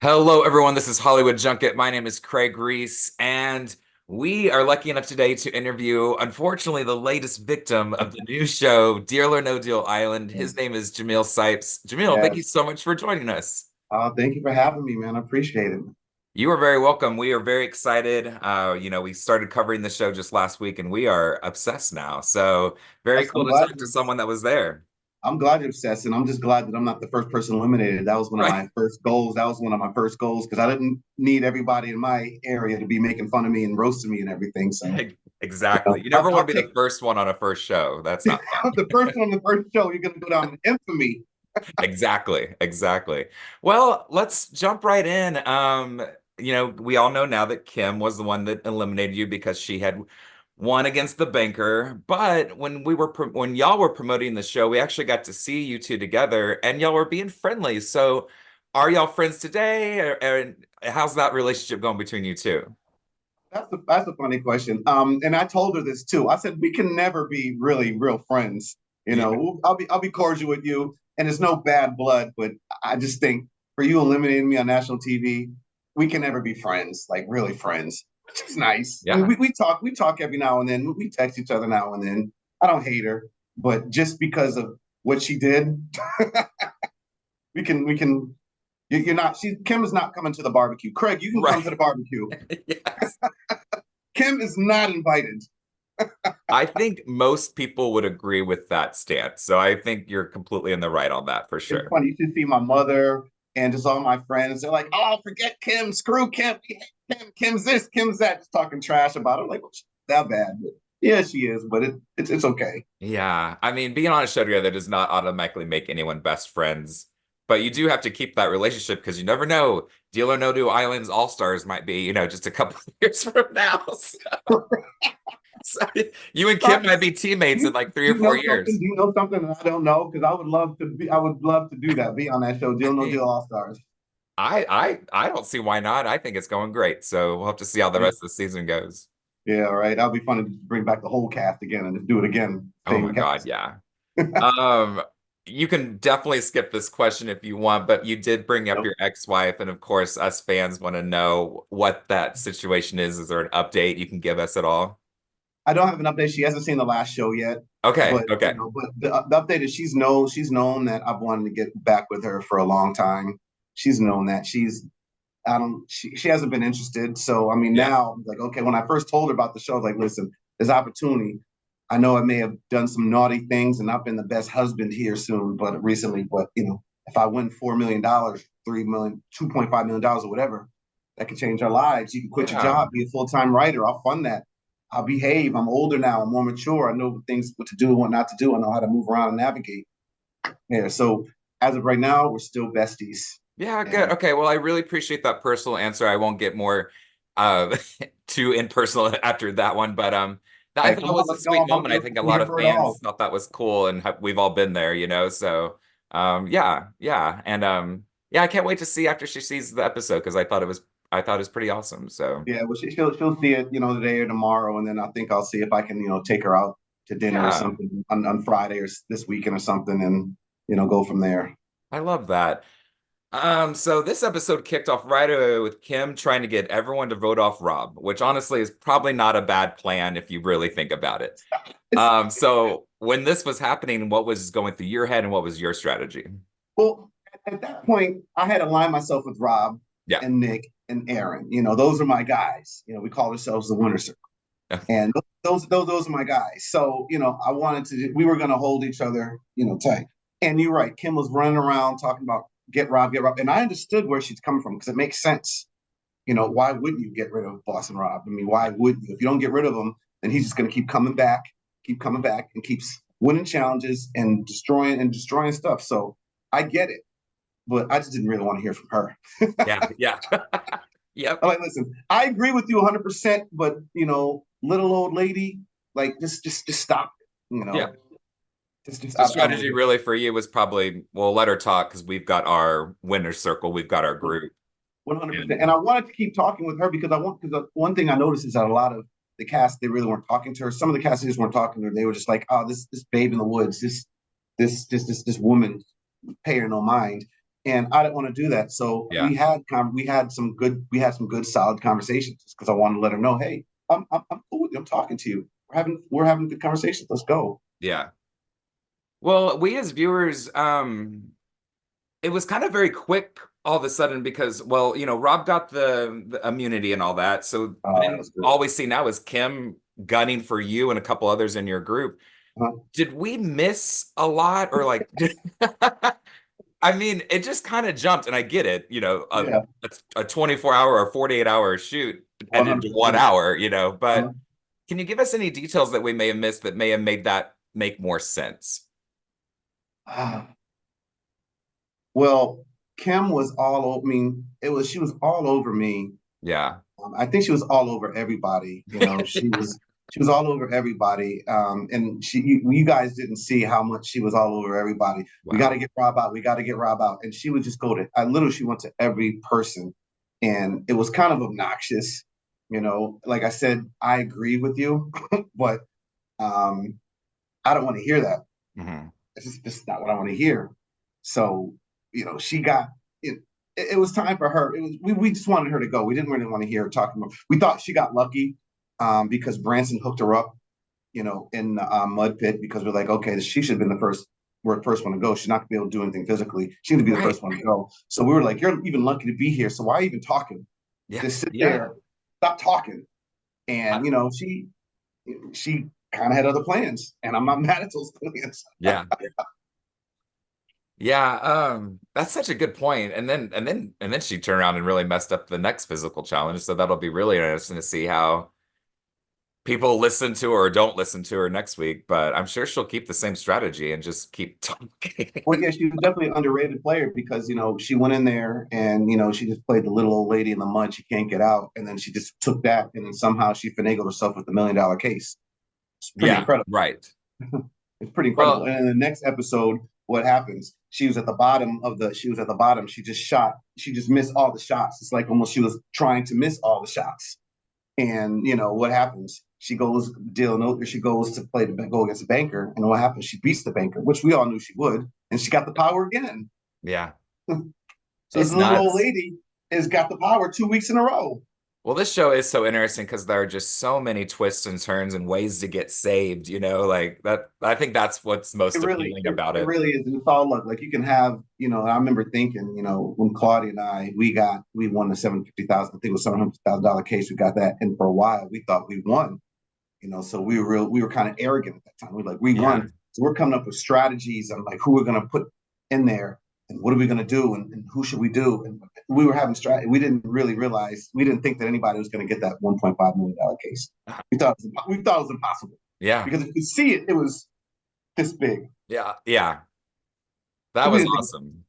Hello, everyone. This is Hollywood Junket. My name is Craig Ries, and we are lucky enough today to interview, unfortunately, the latest victim of the new show, Deal or No Deal Island. His Yes. name is Jamil Sipes. Jamil, thank you Yes. so much for joining us. Thank you for having me, man. I appreciate it. You are very welcome. We are very excited. We started covering the show just last week, and we are obsessed now. So very I'm cool to glad talk to you're someone that was there. I'm glad you're obsessed, and I'm just glad that I'm not the first person eliminated. That was one of Right. my first goals. That was one of my first goals because I didn't need everybody in my area to be making fun of me and roasting me and everything. So, Exactly. You never want I'll to be the take first one on a first show. That's not fun. the first one on the first show. You're gonna go down in infamy. Exactly, exactly. Well, let's jump right in. We all know now that Kim was the one that eliminated you because she had won against the banker. But when y'all were promoting the show, we actually got to see you two together, and y'all were being friendly. So, are y'all friends today? And how's that relationship going between you two? That's a funny question. And I told her this too. I said we can never be really real friends. Yeah. I'll be cordial with you, and it's no bad blood, but I just think for you eliminating me on national TV, we can never be friends, like really friends, which is nice. I mean, Yeah. we talk every now and then. We text each other now and then. I don't hate her, but just because of what she did, we can. You're not. Kim is not coming to the barbecue. Craig, you can come to Right. the barbecue. Yes. Kim is not invited. I think most people would agree with that stance. So I think you're completely in the right on that for It's sure. funny. You should see my mother and just all my friends. They're like, "Oh, forget Kim. Screw Kim. We hate Kim. Kim's this. Kim's that." Just talking trash about her. I'm like, well, she's not that bad. But yeah, she is. But it's okay. Yeah. I mean, being on a show together does not automatically make anyone best friends, but you do have to keep that relationship because you never know. Deal or No Deal Islands All Stars might be, just a couple of years from now. So you and Kim might be teammates in You, like 3 or 4 years. Do you know something that I don't know? Because I would love to be. I would love to do that. Be on that show. I Deal No Deal mean, All Stars. I don't see why not. I think it's going great. So we'll have to see how the Yeah. rest of the season goes. Yeah. All right. That'll be fun to bring back the whole cast again and just do it again. Oh my Same God, cast. yeah. Um, you can definitely skip this question if you want, but you did bring up Nope. your ex-wife, and of course, us fans want to know what that situation is. Is there an update you can give us at all? I don't have an update. She hasn't seen the last show yet, Okay, but okay. the update is she's known that I've wanted to get back with her for a long time. She's known that she hasn't been interested. So I mean Yeah. now like okay, when I first told her about the show, I was like, listen, there's opportunity. I know I may have done some naughty things and not been the best husband here soon, but recently, but if I win $4 million, 3 million, $2.5 million or whatever, that could change our lives. You can quit your Yeah. job, be a full-time writer. I'll fund that. I'll behave. I'm older now. I'm more mature. I know things what to do and what not to do. I know how to move around and navigate. Yeah. So as of right now, we're still besties. Yeah, good. And Okay, well, I really appreciate that personal answer. I won't get more uh too impersonal after that one, but I hey, thought come it on, was a let's go. sweet moment. I think a I'm lot here of for it fans all. thought that was cool and we've all been there, so yeah, yeah. And yeah, I can't wait to see after she sees the episode because I thought it was pretty awesome. So, Yeah, well, she'll see it, today or tomorrow, and then I think I'll see if I can, take her out to dinner or yeah, something on Friday or this weekend or something, and go from there. I love that. So this episode kicked off right away with Kim trying to get everyone to vote off Rob, which honestly is probably not a bad plan if you really think about it. So when this was happening, what was going through your head and what was your strategy? Well, at that point, I had aligned myself with Rob Yeah. and Nick and Aaron. Those are my guys. We call ourselves the Winter Circle, and those are my guys. So I wanted to. We were going to hold each other, tight. And you're right. Kim was running around talking about get Rob, and I understood where she's coming from because it makes sense. Why wouldn't you get rid of Boston Rob? I mean, why wouldn't you? If you don't get rid of him, then he's just going to keep coming back, and keeps winning challenges and destroying stuff. So I get it, but I just didn't really want to hear from her. Yeah, yeah. I'm Yep. like, listen, I agree with you 100%, but little old lady, like just stop. You Yeah. know, just So I don't strategy know. really for you was probably, well, let her talk because we've got our winner's circle, we've got our group. 100%. And And I wanted to keep talking with her because one thing I noticed is that a lot of the cast they really weren't talking to her. Some of the cast just weren't talking to her. They were just like, oh, this babe in the woods, this woman, pay her no mind. and I didn't want to do that. So Yeah. we had some good solid conversations because I wanted to let her know, hey, I'm cool with you. I'm talking to you. We're having good conversations. Let's go. Yeah. Well, we as viewers, it was kind of very quick all of a sudden because, well, Rob got the immunity and all that. So That then was good. all we see now is Kim gunning for you and a couple others in your group. Uh-huh. Did we miss a lot or like, I mean, it just kind of jumped and I get it, Yeah, a 24-hour or 48-hour shoot ended into 1 100%. hour, but can you give us any details that we may have missed that may have made that make more sense? Well, Kim was all over. I mean, it was she was all over me. Yeah. I think she was all over everybody. She was all over everybody. And you guys didn't see how much she was all over everybody. We got Wow. to get Rob out. We got to get Rob out. And she would just go to. I literally she went to every person, and it was kind of obnoxious. Like I said, I agree with you, but um, I don't want to hear that. Hmm. It's just not what I want to hear. So, she got it. It was time for her. It was we just wanted her to go. We didn't really want to hear her talking about. We thought she got lucky because Branson hooked her up, in the mud pit because we're like, okay, she should have been the first. We're the first one to go. She's not gonna be able to do anything physically. She need to be the Right. first one to go. So we were like, you're even lucky to be here. So why even talking? Yeah. Just sit Yeah. there, stop talking. And I- she kind of had other plans, and I'm not mad at those plans. yeah. Yeah. That's such a good point. And then she turned around and really messed up the next physical challenge. So that'll be really interesting to see how people listen to her or don't listen to her next week. But I'm sure she'll keep the same strategy and just keep talking. Well, yeah, she was definitely an underrated player because she went in there and she just played the little old lady in the mud. She can't get out, and then she just took that, and then somehow she finagled herself with $1 million case. It's pretty Yeah, incredible. right. It's pretty incredible. Well, And in the next episode, what happens? She was at the bottom of the. She was at the bottom. She just shot. She just missed all the shots. It's like almost she was trying to miss all the shots. And what happens? She goes She goes to go against the banker, and what happens? She beats the banker, which we all knew she would, and she got the power again. yeah, So this it's little old nuts. lady has got the power 2 weeks in a row. Well, this show is so interesting because there are just so many twists and turns and ways to get saved, like that. I think that's what's It most really, appealing it, about it it. really is. And it's all luck. Like you can have, I remember thinking, when Claudia and I, we won the 750,000. I think it was $700,000 case. We got that, and for a while we thought we won. So we were kind of arrogant at that time. We were like, we Yeah, won. So we're coming up with strategies and like who we're going to put in there and what are we going to do and who should we do? And we were having strategy. We didn't really realize, we didn't think that anybody was going to get that $1.5 million case. We thought it was impossible yeah, because if you see it, it was this big. yeah, yeah. That So we was didn't think awesome.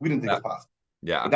we didn't think it That, was possible. But yeah,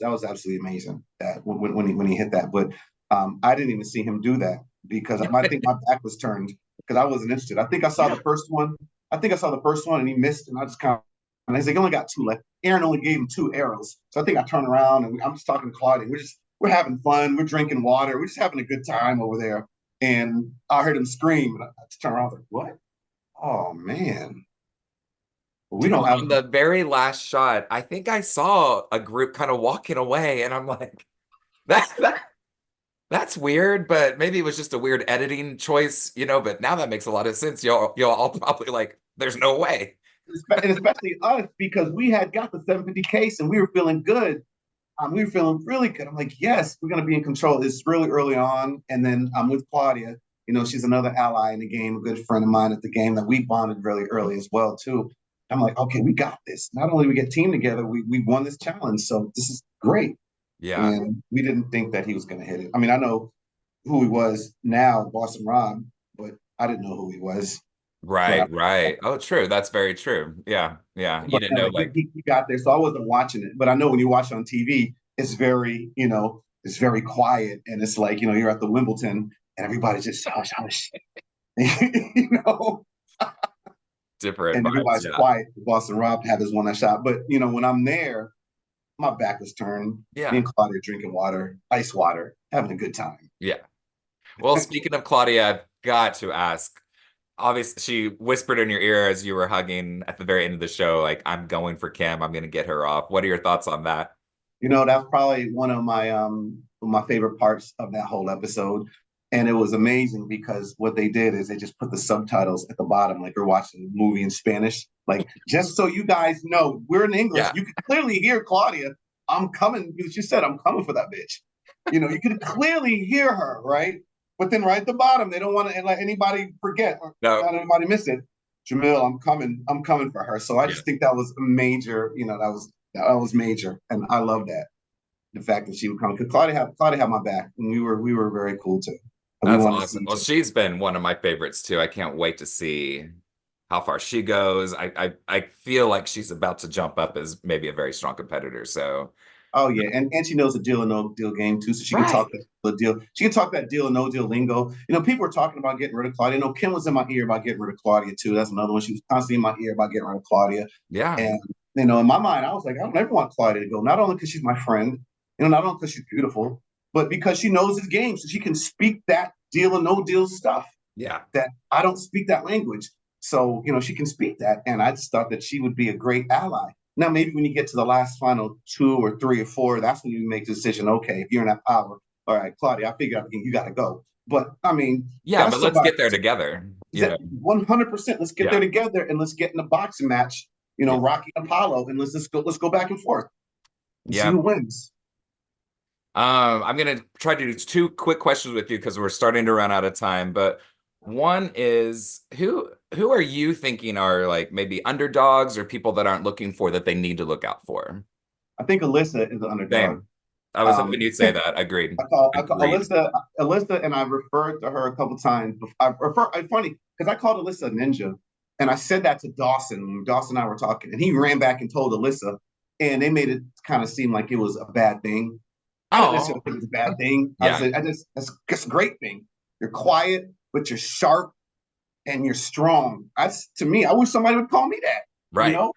that was absolutely amazing that when he hit that. But I didn't even see him do that because I think my back was turned because I wasn't interested. I think I saw yeah, the first one. I think I saw the first one and he missed, and I just kind of and I said, he only got two left. Aaron only gave him two arrows, so I think I turned around and I'm just talking to Claudia. We're having fun. We're drinking water. We're just having a good time over there. And I heard him scream, and I just turned around. I was like, "What? Oh man, we don't have." On the very last shot, I think I saw a group kind of walking away, and I'm like, that that's weird, but maybe it was just a weird editing choice, But now that makes a lot of sense. Y'all all probably like, there's no way. And especially us because we had got the 750 case and we were feeling good. We were feeling really good. I'm like, yes, we're going to be in control. It's really early on. And then I'm with Claudia. She's another ally in the game, a good friend of mine at the game that we bonded really early as well, too. I'm like, okay, we got this. Not only we get team together, we won this challenge. So this is great. Yeah. And we didn't think that he was going to hit it. I mean, I know who he was now, Boston Rob, but I didn't know who he was. But Right, right. Oh, true. That's very true. Yeah, yeah. You but didn't know, like, he got there, so I wasn't watching it. But I know when you watch it on TV, it's very, it's very quiet, and it's like you're at the Wimbledon, and everybody's just hush hush, you know, different and vibes. everybody's Yeah. quiet. Boston Rob had his one shot, but when I'm there, my back was turned. Me Yeah. and Claudia drinking water, ice water, having a good time. Yeah. Well, speaking of Claudia, I've got to ask. obviously she whispered in your ear as you were hugging at the very end of the show, like, I'm going for Kim. I'm going to get her off. What are your thoughts on that? That's probably one of my favorite parts of that whole episode. And it was amazing because what they did is they just put the subtitles at the bottom, like you're watching a movie in Spanish. Like, just so you guys know, we're in English. Yeah. You can clearly hear Claudia. I'm coming. She said, I'm coming for that bitch. You can clearly hear her, right? But then right at the bottom, they don't want to let anybody forget or No. not anybody miss it. Jamil, I'm coming. I'm coming for her. So I Yeah. just think that was a major, that was major, and I love that the fact that she would come because Claudia had my back, and we were very cool too. And we That's wanted to see awesome. each Well, other. she's been one of my favorites too. I can't wait to see how far she goes. I feel like she's about to jump up as maybe a very strong competitor. So, Oh yeah, and she knows the deal or no deal game too, so she can talk right. the deal. She can talk that deal or no deal lingo. People were talking about getting rid of Claudia. Kim was in my ear about getting rid of Claudia too. That's another one. She was constantly in my ear about getting rid of Claudia. Yeah. And in my mind, I was like, I don't ever want Claudia to go. Not only because she's my friend, not only because she's beautiful, but because she knows the game, so she can speak that deal or no deal stuff Yeah. that I don't speak that language. So, she can speak that. And I just thought that she would be a great ally. Now, maybe when you get to the last final two or three or four, that's when you make the decision. Okay, if you're in that power, all right, Claudia, I figure out you got to go. But I mean, Yeah, but that's let's about get there together, you know. 100%. Let's get there Yeah. together and let's get in a boxing match, Yeah. Rocky and Apollo, and let's go back and forth and see Yeah. who wins. I'm gonna try to do two quick questions with you because we're starting to run out of time. But one is who are you thinking are like maybe underdogs or people that aren't looking for that they need to look out for? I think Alyssa is the underdog. Same. I was hoping Um, you'd say that. Agreed. I call Agreed. Alyssa, and I referred to her a couple times. It's funny because I called Alyssa a ninja, and I said that to Dawson when Dawson and I were talking, and he ran back and told Alyssa, and they made it kind of seem like it was a bad thing. I didn't necessarily Oh, think it was a bad thing. I yeah. said, that's a great thing. You're quiet, but you're sharp and you're strong. To me, I wish somebody would call me that. You Right. know,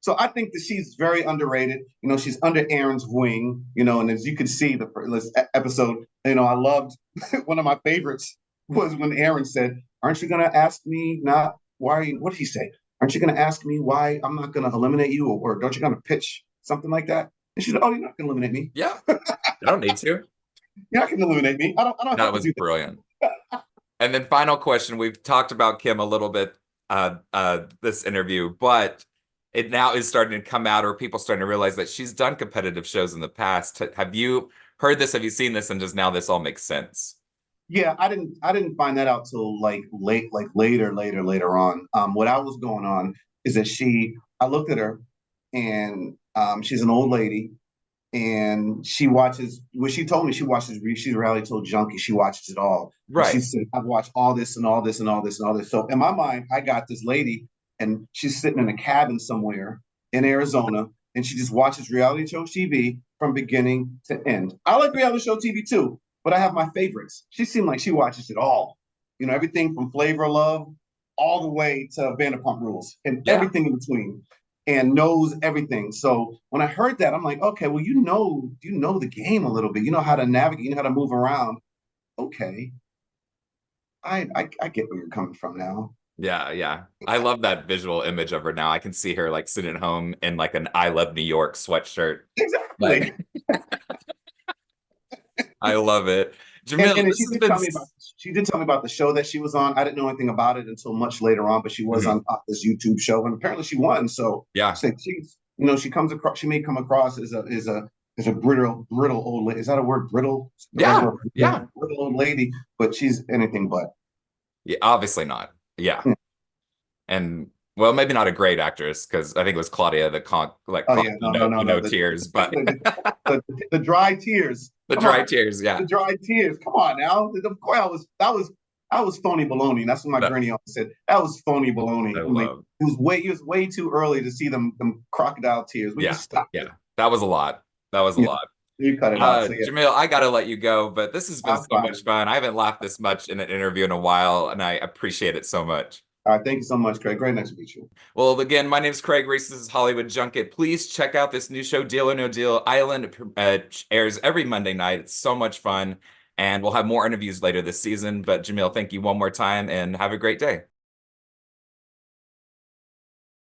so I think that she's very underrated. She's under Aaron's wing. And as you can see, this episode, I loved one of my favorites was when Aaron said, "Aren't you going to ask me not why? What did he say? Aren't you going to ask me why I'm not going to eliminate you, or don't you going to pitch something like that?" And she said, "Oh, you're not going to eliminate me. Yeah. I don't need to. You're not going to eliminate me. I don't That have to was do brilliant. And then final question, we've talked about Kim a little bit this interview, but it now is starting to come out or people starting to realize that she's done competitive shows in the past. Have you heard this? Have you seen this? And does now this all make sense? Yeah, I didn't find that out till like later on. What I was going on is that I looked at her and she's an old lady and she watches what she told me she's a reality show junkie. She watches it all. And she Right. said, I've watched all this and all this and all this and all this. So in my mind, I got this lady and she's sitting in a cabin somewhere in Arizona and she just watches reality show TV from beginning to end. I like reality show TV too, but I have my favorites. She seemed like she watches it all. Everything from Flavor of Love all the way to Vanderpump Rules and Yeah. everything in between and knows everything. So when I heard that, I'm like, okay, well, you know the game a little bit. You know how to navigate, you know how to move around. Okay. I get where you're coming from now. Yeah. Yeah. I love that visual image of her now. I can see her like sitting at home in like an I Love New York sweatshirt. Exactly. Like, I love it. And, Jamil, and this has been, she did tell me about the show that she was on. I didn't know anything about it until much later on, but she was Mhm. on this YouTube show, and apparently she won. So Yeah. she comes across. She may come across as a brittle old lady. Is that a word? Brittle, the right Yeah. word? Yeah. Brittle old lady, but she's anything but. Yeah. Obviously not. Yeah. And well, maybe not a great actress because I think it was Claudia that Oh caused yeah, no, no, no, no. tears, but The dry tears. the Come dry on, tears, the yeah. dry tears. Come on now. Of course, that was phony baloney. That's what my That granny always said. That was phony I baloney. I'm like, love. it was way too early to see them crocodile tears. Will you Yeah, stop yeah. it? That was a lot. That was a Yeah, lot. you cut it out. So yeah, Jamil, I gotta let you go, but this has been I'm so much fine. fun. I haven't laughed this much in an interview in a while, and I appreciate it so much. All right, thank you so much, Craig. Great nice to meet you. Well, again, my name is Craig Ries. This is Hollywood Junket. Please check out this new show, Deal or No Deal Island. It airs every Monday night. It's so much fun. And we'll have more interviews later this season. But Jamil, thank you one more time and have a great day.